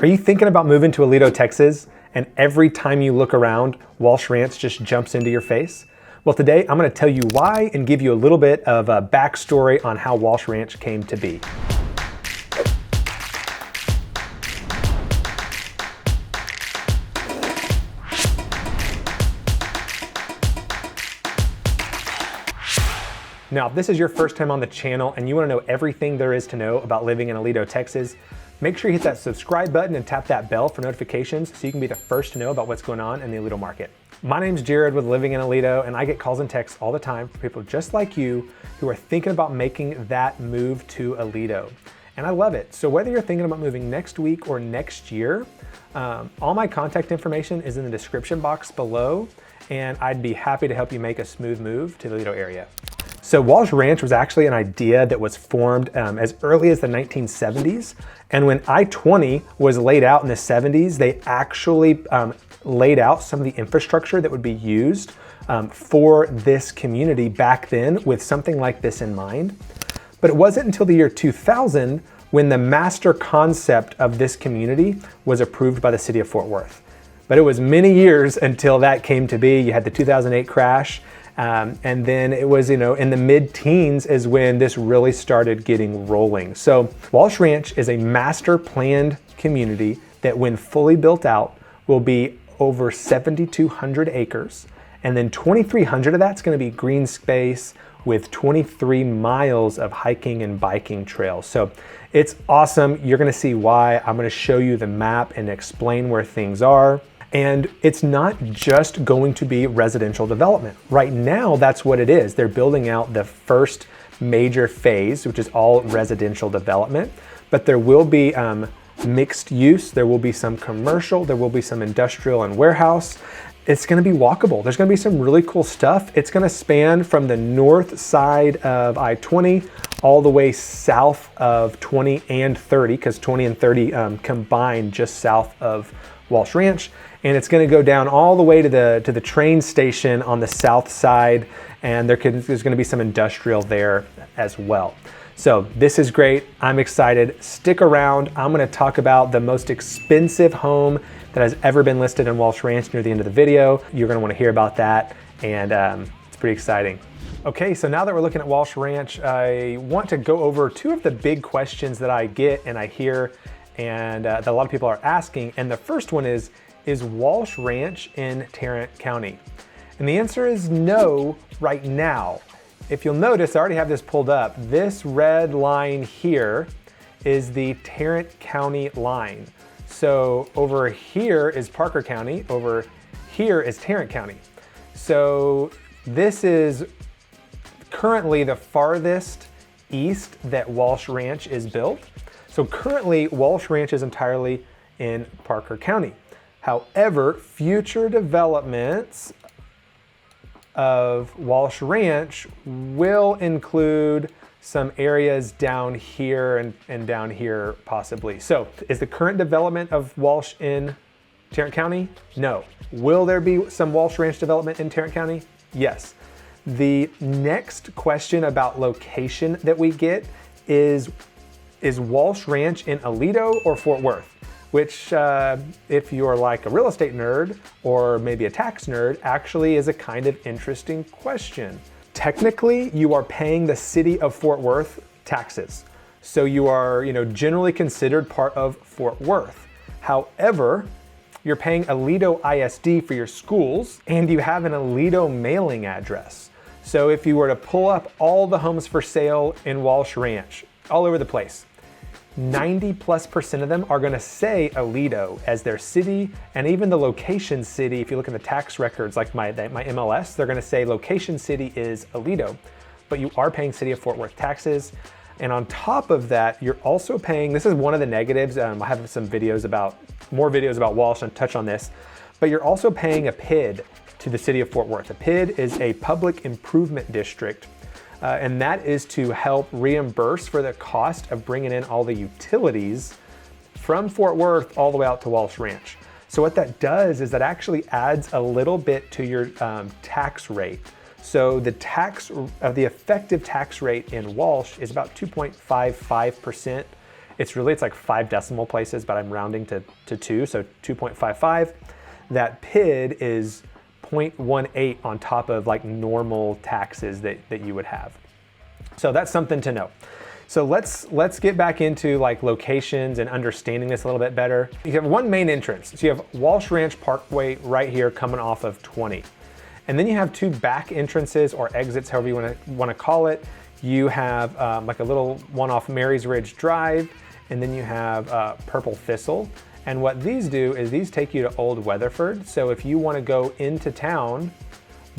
Are you thinking about moving to Aledo, Texas, and every time you look around, Walsh Ranch just jumps into your face? Well, today I'm going to tell you why and give you a little bit of a backstory on how Walsh Ranch came to be. Now, if this is your first time on the channel and you want to know everything there is to know about living in Aledo, Texas, make sure you hit that subscribe button and tap that bell for notifications so you can be the first to know about what's going on in the Aledo market. My name's Jared with Living in Aledo, and I get calls and texts all the time from people just like you who are thinking about making that move to Aledo. And I love it. So whether you're thinking about moving next week or next year, all my contact information is in the description box below, and I'd be happy to help you make a smooth move to the Aledo area. So Walsh Ranch was actually an idea that was formed as early as the 1970s. And when I-20 was laid out in the 70s, they actually laid out some of the infrastructure that would be used for this community back then with something like this in mind. But it wasn't until the year 2000 when the master concept of this community was approved by the city of Fort Worth. But it was many years until that came to be. You had the 2008 crash. And then it was, in the mid-teens is when this really started getting rolling. So Walsh Ranch is a master planned community that when fully built out will be over 7,200 acres. And then 2,300 of that's going to be green space with 23 miles of hiking and biking trails. So it's awesome. You're going to see why. I'm going to show you the map and explain where things are. And it's not just going to be residential development. Right now, that's what it is. They're building out the first major phase, which is all residential development, but there will be mixed use. There will be some commercial, there will be some industrial and warehouse. It's gonna be walkable. There's gonna be some really cool stuff. It's gonna span from the north side of I-20 all the way south of 20 and 30, because 20 and 30 combine just south of Walsh Ranch. And it's going to go down all the way to the train station on the south side, and there's going to be some industrial there as well. So this is great. I'm excited. Stick around. I'm going to talk about the most expensive home that has ever been listed in Walsh Ranch near the end of the video. You're going to want to hear about that, and it's pretty exciting. Okay, so now that we're looking at Walsh Ranch, I want to go over two of the big questions that I get and I hear and that a lot of people are asking. And the first one is Walsh Ranch in Tarrant County? And the answer is no right now. If you'll notice, I already have this pulled up. This red line here is the Tarrant County line. So over here is Parker County, over here is Tarrant County. So this is currently the farthest east that Walsh Ranch is built. So currently Walsh Ranch is entirely in Parker County. However, future developments of Walsh Ranch will include some areas down here and down here possibly. So is the current development of Walsh in Tarrant County? No. Will there be some Walsh Ranch development in Tarrant County? Yes. The next question about location that we get is Walsh Ranch in Aledo or Fort Worth? Which, if you're like a real estate nerd or maybe a tax nerd, actually is a kind of interesting question. Technically, you are paying the city of Fort Worth taxes. So you are, generally considered part of Fort Worth. However, you're paying Aledo ISD for your schools, and you have an Aledo mailing address. So if you were to pull up all the homes for sale in Walsh Ranch, all over the place, 90+% of them are going to say Aledo as their city, and even the location city, if you look in the tax records like my MLS, they're going to say location city is Aledo, but you are paying city of Fort Worth taxes. And on top of that, you're also paying, this is one of the negatives, I have more videos about Walsh and touch on this, but you're also paying a PID to the city of Fort Worth. A PID is a public improvement district. And that is to help reimburse for the cost of bringing in all the utilities from Fort Worth all the way out to Walsh Ranch. So what that does is that actually adds a little bit to your tax rate. So the effective tax rate in Walsh is about 2.55%, It's like 5 decimal places, but I'm rounding to 2, so 2.55. That PID is 0.18 on top of like normal taxes that you would have. So that's something to know. So let's get back into like locations and understanding this a little bit better. You have one main entrance. So you have Walsh Ranch Parkway right here coming off of 20. And then you have 2 back entrances or exits, however you want to call it. You have like a little one off Mary's Ridge Drive, and then you have Purple Thistle. And what these do is these take you to Old Weatherford. So if you want to go into town,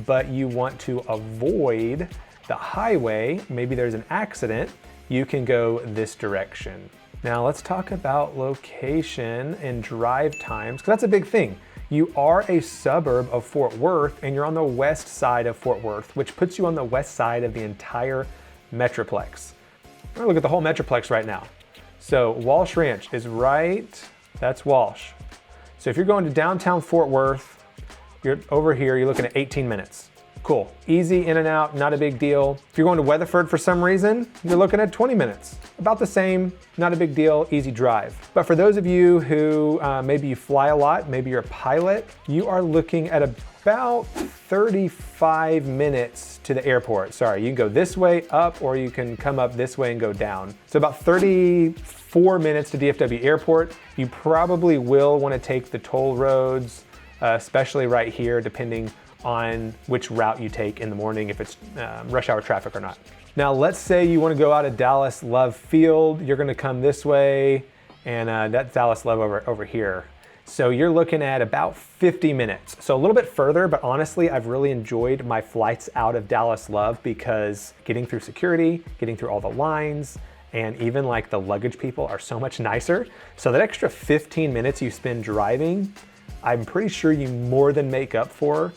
but you want to avoid the highway, maybe there's an accident, you can go this direction. Now let's talk about location and drive times, because that's a big thing. You are a suburb of Fort Worth and you're on the west side of Fort Worth, which puts you on the west side of the entire Metroplex. We're gonna look at the whole Metroplex right now. So Walsh Ranch is right, that's Walsh. So if you're going to downtown Fort Worth, you're over here, you're looking at 18 minutes. Cool, easy in and out, not a big deal. If you're going to Weatherford for some reason, you're looking at 20 minutes. About the same, not a big deal, easy drive. But for those of you who maybe you fly a lot, maybe you're a pilot, you are looking at about 35 minutes to the airport. Sorry, you can go this way up or you can come up this way and go down. So about 34 minutes to DFW Airport. You probably will want to take the toll roads, especially right here, depending on which route you take in the morning, if it's rush hour traffic or not. Now, let's say you want to go out of Dallas Love Field. You're going to come this way, and that's Dallas Love over here. So you're looking at about 50 minutes. So a little bit further, but honestly, I've really enjoyed my flights out of Dallas Love because getting through security, getting through all the lines, and even like the luggage people are so much nicer. So that extra 15 minutes you spend driving, I'm pretty sure you more than make up for,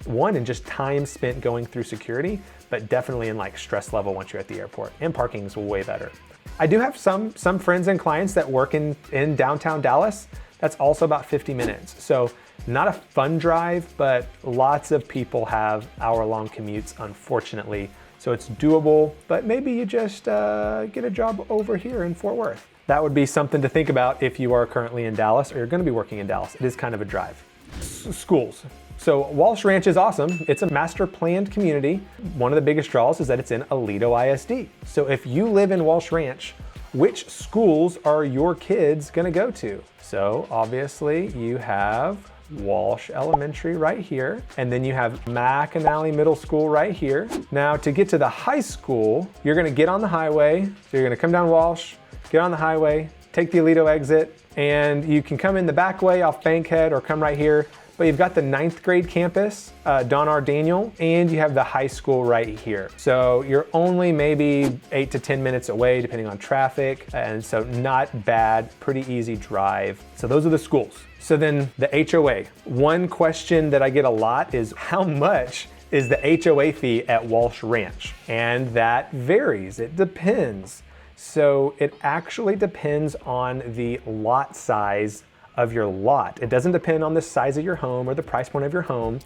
one, in just time spent going through security, but definitely in like stress level once you're at the airport, and parking is way better. I do have some friends and clients that work in downtown Dallas. That's also about 50 minutes. So not a fun drive, but lots of people have hour-long commutes, unfortunately. So it's doable, but maybe you just get a job over here in Fort Worth. That would be something to think about if you are currently in Dallas or you're gonna be working in Dallas. It is kind of a drive. Schools. So Walsh Ranch is awesome. It's a master planned community. One of the biggest draws is that it's in Aledo ISD. So if you live in Walsh Ranch, which schools are your kids gonna go to? So obviously you have Walsh Elementary right here, and then you have McAnally Middle School right here. Now to get to the high school, you're gonna get on the highway. So you're gonna come down Walsh, get on the highway, take the Aledo exit, and you can come in the back way off Bankhead or come right here. But you've got the 9th grade campus, Don R. Daniel, and you have the high school right here. So you're only maybe 8 to 10 minutes away, depending on traffic. And so not bad, pretty easy drive. So those are the schools. So then the HOA. One question that I get a lot is how much is the HOA fee at Walsh Ranch? And that varies, it depends. So it actually depends on the lot size of your lot. It doesn't depend on the size of your home or the price point of your home.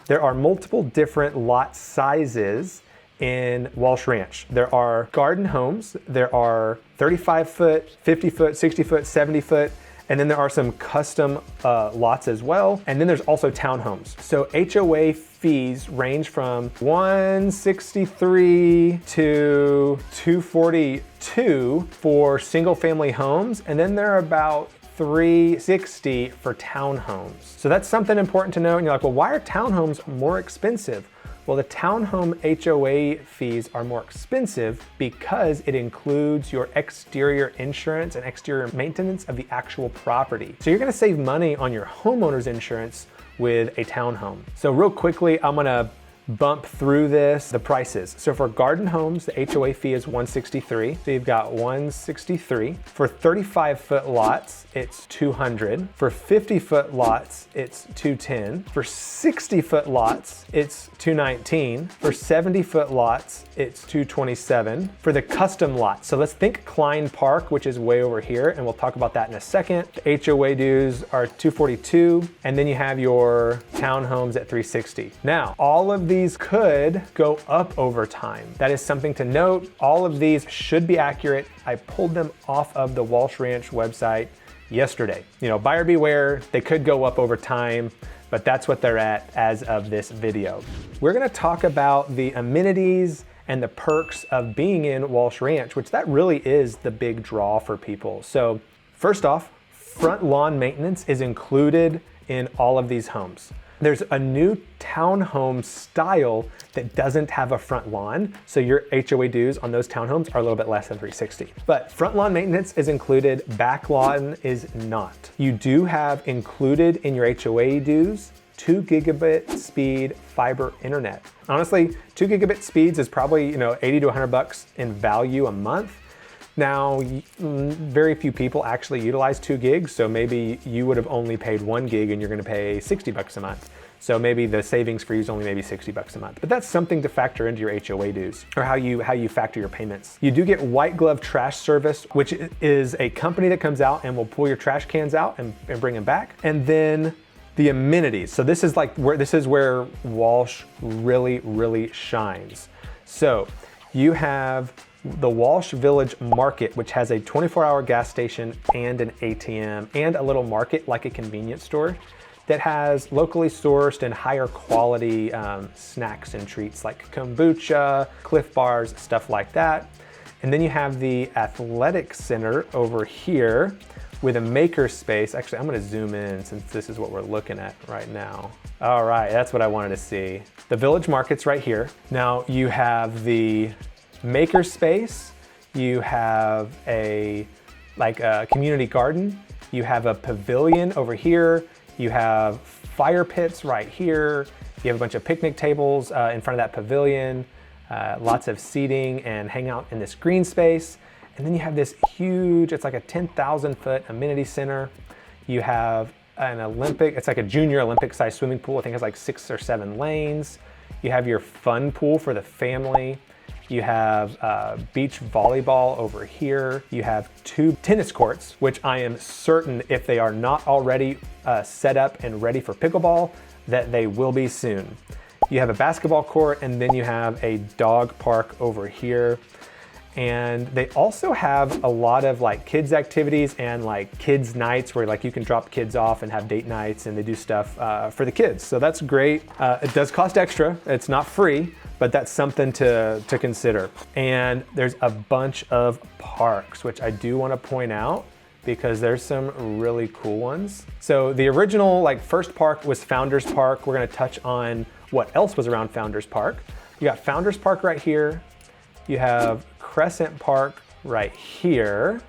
There are multiple different lot sizes in Walsh Ranch. There are garden homes, there are 35 foot, 50 foot, 60 foot, 70 foot, and then there are some custom lots as well. And then there's also townhomes. So HOA fees range from $163 to $242 for single family homes. And then there are about $360 for townhomes. So that's something important to know. And you're like, well, why are townhomes more expensive? Well, the townhome HOA fees are more expensive because it includes your exterior insurance and exterior maintenance of the actual property. So you're gonna save money on your homeowner's insurance with a townhome. So real quickly, I'm gonna bump through the prices. So for garden homes, the HOA fee is $163. So you've got $163. For 35 foot lots, it's $200. For 50 foot lots, it's $210. For 60 foot lots, it's $219. For 70 foot lots, it's $227. For the custom lots, so let's think Klein Park, which is way over here, and we'll talk about that in a second. The HOA dues are $242, and then you have your townhomes at $360. Now, all of these could go up over time. That is something to note. All of these should be accurate. I pulled them off of the Walsh Ranch website yesterday. You know, buyer beware, they could go up over time, but that's what they're at as of this video. We're gonna talk about the amenities and the perks of being in Walsh Ranch, which that really is the big draw for people. So first off, front lawn maintenance is included in all of these homes. There's a new townhome style that doesn't have a front lawn, so your HOA dues on those townhomes are a little bit less than $360. But front lawn maintenance is included, back lawn is not. You do have included in your HOA dues 2 gigabit speed fiber internet. Honestly, 2 gigabit speeds is probably, you know, 80 to 100 bucks in value a month. Now, very few people actually utilize 2 gigs, so maybe you would have only paid 1 gig and you're gonna pay 60 bucks a month. So maybe the savings for you is only maybe 60 bucks a month. But that's something to factor into your HOA dues, or how you factor your payments. You do get white glove trash service, which is a company that comes out and will pull your trash cans out and bring them back. And then the amenities. So this is where Walsh really shines. So you have the Walsh Village Market, which has a 24-hour gas station and an ATM and a little market like a convenience store that has locally sourced and higher quality snacks and treats like kombucha, Cliff Bars, stuff like that. And then you have the Athletic Center over here with a maker space. Actually, I'm gonna zoom in since this is what we're looking at right now. All right, that's what I wanted to see. The Village Market's right here. Now you have the maker space, you have a community garden, you have a pavilion over here, you have fire pits right here, you have a bunch of picnic tables in front of that pavilion, lots of seating and hang out in this green space. And then you have this huge, it's like a 10,000 foot amenity center. You have an it's like a junior Olympic sized swimming pool. I think it's like 6 or 7 lanes. You have your fun pool for the family. You have beach volleyball over here. You have 2 tennis courts, which I am certain if they are not already set up and ready for pickleball, that they will be soon. You have a basketball court, and then you have a dog park over here. And they also have a lot of like kids activities and like kids nights where like you can drop kids off and have date nights, and they do stuff for the kids. So that's great. It does cost extra. It's not free, but that's something to consider. And there's a bunch of parks, which I do want to point out because there's some really cool ones. So the original like first park was Founders Park. We're going to touch on what else was around Founders Park. You got Founders Park right here. You have Crescent Park right here.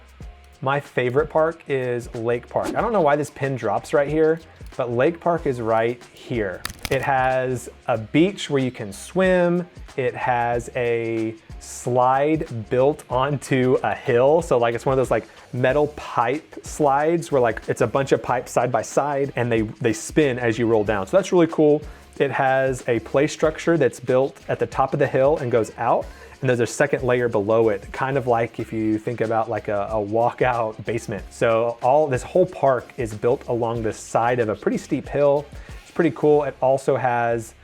My favorite park is Lake Park. I don't know why this pin drops right here, but Lake Park is right here. It has a beach where you can swim. It has a slide built onto a hill. So like it's one of those like metal pipe slides where like it's a bunch of pipes side by side and they spin as you roll down. So that's really cool. It has a play structure that's built at the top of the hill and goes out. And there's a second layer below it, kind of like if you think about like a walkout basement. So this whole park is built along the side of a pretty steep hill. It's pretty cool. It also has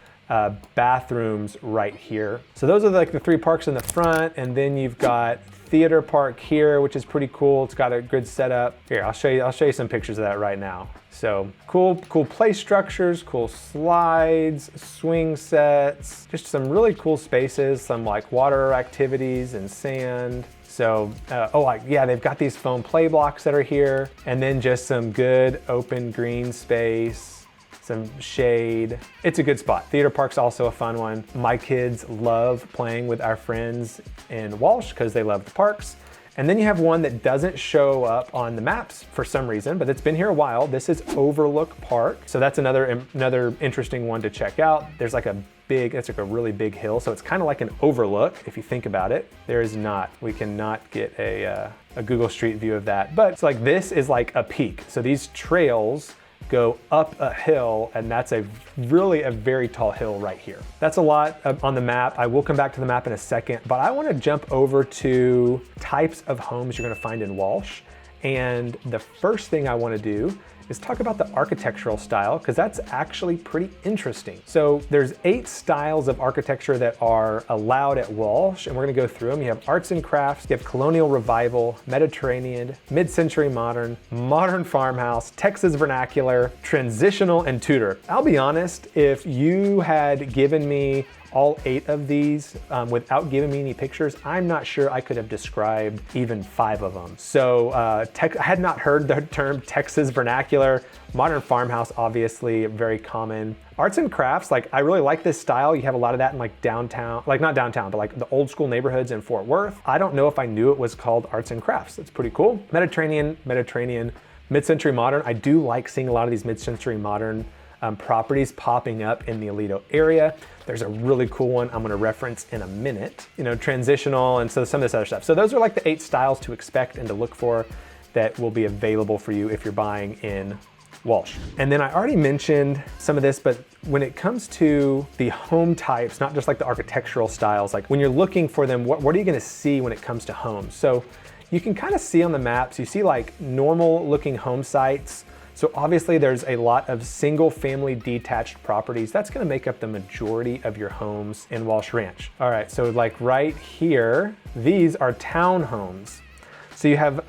bathrooms right here. So those are like the 3 parks in the front, and then you've got Theater Park here, which is pretty cool. It's got a good setup. Here, I'll show you some pictures of that right now. So cool play structures, cool slides, swing sets, just some really cool spaces, some like water activities and sand. So, yeah, they've got these foam play blocks that are here, and then just some good open green space, some shade. It's a good spot. Theater Park's also a fun one. My kids love playing with our friends in Walsh because they love the parks. And then you have one that doesn't show up on the maps for some reason, but it's been here a while. This is Overlook Park. So that's another interesting one to check out. It's like a really big hill. So it's kind of like an overlook if you think about it. We cannot get a Google Street View of that. But it's like, this is like a peak. So these trails go up a hill, and that's a very tall hill right here. That's a lot on the map. I will come back to the map in a second, but I want to jump over to types of homes you're going to find in Walsh. And the first thing I want to do is talk about the architectural style, because that's actually pretty interesting. So there's 8 styles of architecture that are allowed at Walsh, and we're gonna go through them. You have arts and crafts, you have colonial revival, Mediterranean, mid-century modern, modern farmhouse, Texas vernacular, transitional, and Tudor. I'll be honest, if you had given me all 8 of these without giving me any pictures, I'm not sure I could have described even 5 of them. So I had not heard the term Texas vernacular. Modern farmhouse, obviously very common. Arts and crafts, like I really like this style. You have a lot of that in like downtown, like not downtown, but like the old school neighborhoods in Fort Worth. I don't know if I knew it was called arts and crafts. It's pretty cool. Mediterranean, mid-century modern. I do like seeing a lot of these mid-century modern properties popping up in the Aledo area. There's a really cool one I'm gonna reference in a minute. You know, transitional, and so some of this other stuff. So those are like the 8 styles to expect and to look for that will be available for you if you're buying in Walsh. And then I already mentioned some of this, but when it comes to the home types, not just like the architectural styles, like when you're looking for them, what are you gonna see when it comes to homes? So you can kind of see on the maps, you see like normal looking home sites. So obviously there's a lot of single family detached properties. That's gonna make up the majority of your homes in Walsh Ranch. All right, so like right here, these are townhomes. So you have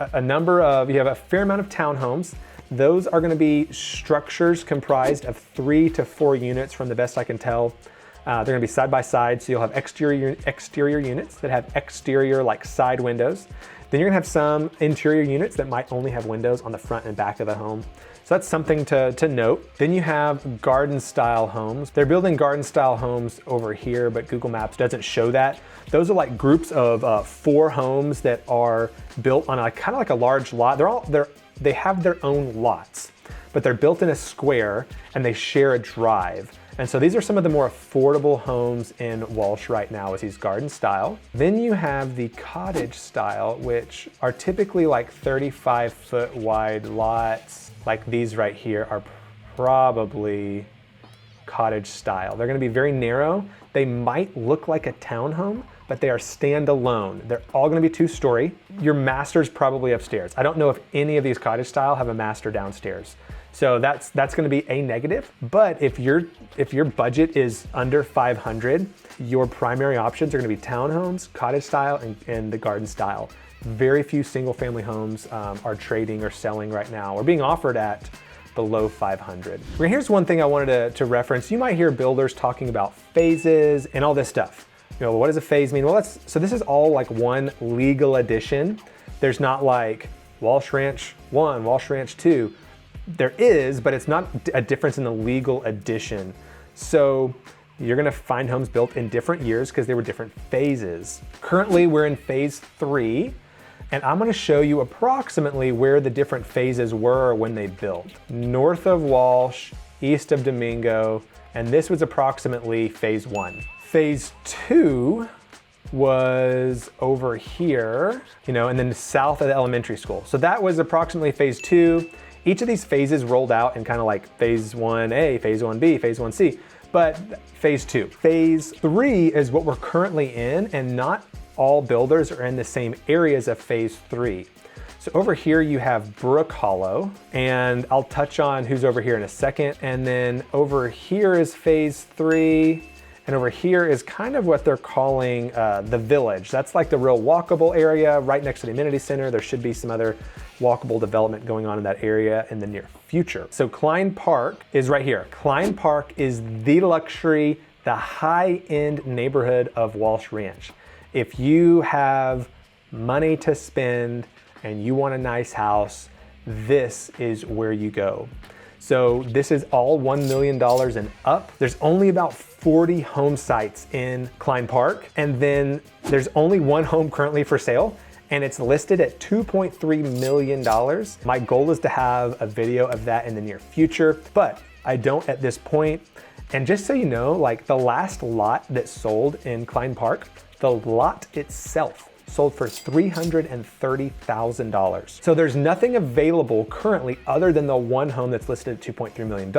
you have a fair amount of townhomes. Those are gonna be structures comprised of 3 to 4 units from the best I can tell. They're gonna be side by side, so you'll have exterior units that have exterior like side windows. Then you're gonna have some interior units that might only have windows on the front and back of the home. So that's something to note. Then you have garden style homes. They're building garden style homes over here, but Google Maps doesn't show that. Those are like groups of 4 homes that are built on a kind of like a large lot. They have their own lots, but they're built in a square and they share a drive. And so these are some of the more affordable homes in Walsh right now, is these garden style. Then you have the cottage style, which are typically like 35-foot wide lots. Like these right here are probably cottage style. They're gonna be very narrow. They might look like a townhome, but they are standalone. They're all gonna be 2-story. Your master's probably upstairs. I don't know if any of these cottage style have a master downstairs. So that's gonna be a negative. But if your budget is under $500, your primary options are gonna be townhomes, cottage style, and the garden style. Very few single family homes are trading or selling right now or being offered at below $500. Here's one thing I wanted to reference. You might hear builders talking about phases and all this stuff. You know, what does a phase mean? Well, so this is all like one legal addition. There's not like Walsh Ranch 1, Walsh Ranch 2. There is, but it's not a difference in the legal addition. So you're gonna find homes built in different years because they were different phases. Currently, we're in phase 3, and I'm gonna show you approximately where the different phases were when they built. North of Walsh, east of Domingo, and this was approximately phase 1. Phase 2 was over here, you know, and then south of the elementary school. So that was approximately phase 2. Each of these phases rolled out in kind of like phase 1A, phase 1B, phase 1C, but phase 2. Phase 3 is what we're currently in, and not all builders are in the same areas of phase 3. So over here you have Brook Hollow, and I'll touch on who's over here in a second. And then over here is phase 3. And over here is kind of what they're calling the Village. That's like the real walkable area right next to the amenity center. There should be some other walkable development going on in that area in the near future. So Klein Park is right here. Klein Park is the luxury, the high-end neighborhood of Walsh Ranch. If you have money to spend and you want a nice house, this is where you go. So this is all $1 million and up. There's only about 40 home sites in Klein Park, and then there's only 1 home currently for sale, and it's listed at $2.3 million. My goal is to have a video of that in the near future, but I don't at this point. And just so you know, like the last lot that sold in Klein Park, the lot itself sold for $330,000. So there's nothing available currently other than the 1 home that's listed at $2.3 million.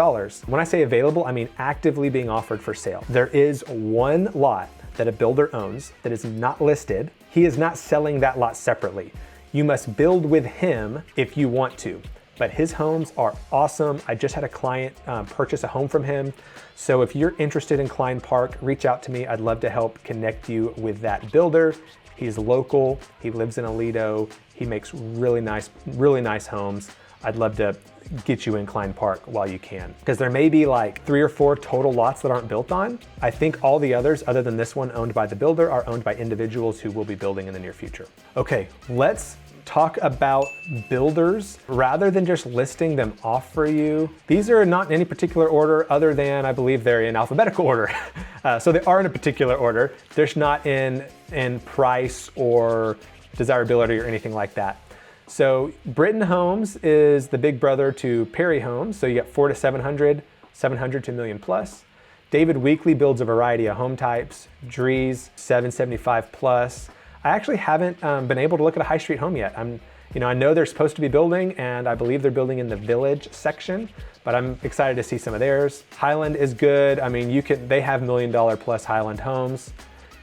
When I say available, I mean actively being offered for sale. There is 1 lot that a builder owns that is not listed. He is not selling that lot separately. You must build with him if you want to. but his homes are awesome. I just had a client purchase a home from him. So if you're interested in Klein Park, reach out to me. I'd love to help connect you with that builder. He's local, he lives in Aledo. He makes really nice homes. I'd love to get you in Klein Park while you can. Because there may be like 3 or 4 total lots that aren't built on. I think all the others, other than this one owned by the builder, are owned by individuals who will be building in the near future. Okay, let's talk about builders rather than just listing them off for you. These are not in any particular order other than I believe they're in alphabetical order. So they are in a particular order. They're just not in price or desirability or anything like that. So Britton Homes is the big brother to Perry Homes. So you got 4 to 700, 700 to $1 million plus. David Weekley builds a variety of home types. Drees 775 plus. I actually haven't been able to look at a high street home yet. I know they're supposed to be building, and I believe they're building in the Village section, but I'm excited to see some of theirs. Highland is good. I mean, they have $1 million plus Highland homes.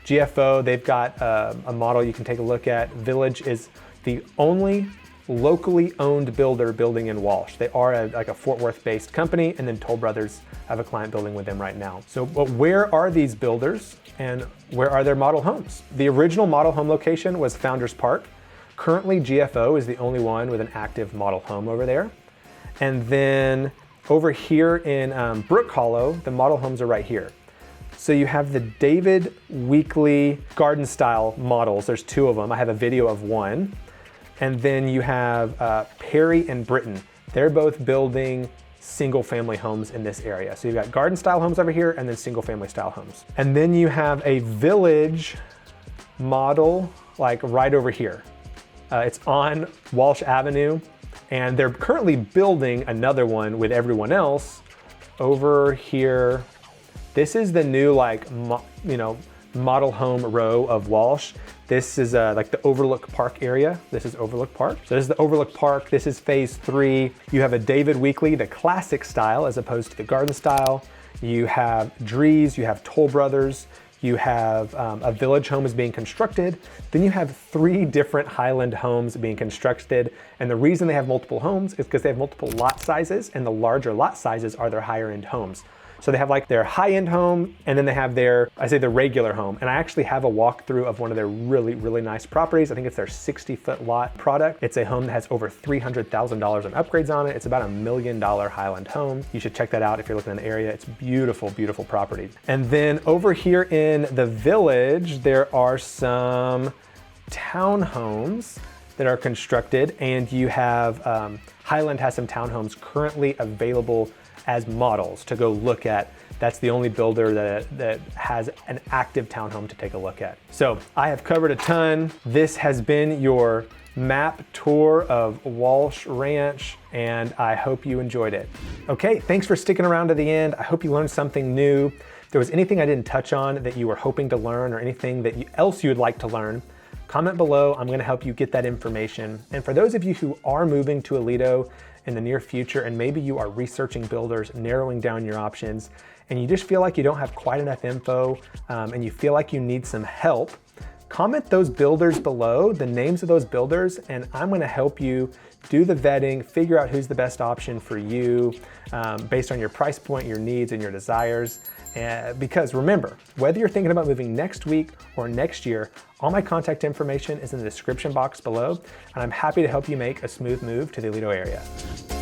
GFO, they've got a model you can take a look at. Village is the only locally owned builder building in Walsh. They are like a Fort Worth based company, and then Toll Brothers have a client building with them right now. So where are these builders and where are their model homes? The original model home location was Founders Park. Currently GFO is the only one with an active model home over there. And then over here in Brook Hollow, the model homes are right here. So you have the David Weekley garden style models. There's 2 of them. I have a video of one. And then you have Perry and Britton. They're both building single family homes in this area. So you've got garden style homes over here and then single family style homes. And then you have a Village model like right over here. It's on Walsh Avenue, and they're currently building another one with everyone else over here. This is the new model home row of Walsh. This is like the Overlook Park area. This is Overlook Park. So this is the Overlook Park. This is phase 3. You have a David Weekley, the classic style, as opposed to the garden style. You have Drees, you have Toll Brothers, you have a Village home is being constructed. Then you have 3 different Highland homes being constructed. And the reason they have multiple homes is because they have multiple lot sizes, and the larger lot sizes are their higher end homes. So they have like their high-end home, and then they have their regular home. And I actually have a walkthrough of one of their really nice properties. I think it's their 60-foot lot product. It's a home that has over $300,000 in upgrades on it. It's about $1 million Highland home. You should check that out if you're looking in the area. It's beautiful property. And then over here in the Village, there are some townhomes that are constructed, and you have Highland has some townhomes currently available as models to go look at. That's the only builder that has an active townhome to take a look at. So I have covered a ton. This has been your map tour of Walsh Ranch, and I hope you enjoyed it. Okay, thanks for sticking around to the end. I hope you learned something new. If there was anything I didn't touch on that you were hoping to learn, or anything else you would like to learn, comment below. I'm gonna help you get that information. And for those of you who are moving to Aledo in the near future, and maybe you are researching builders, narrowing down your options, and you just feel like you don't have quite enough info, and you feel like you need some help, comment those builders below, the names of those builders, and I'm gonna help you do the vetting, figure out who's the best option for you based on your price point, your needs, and your desires. Because remember, whether you're thinking about moving next week or next year, all my contact information is in the description box below, and I'm happy to help you make a smooth move to the Aledo area.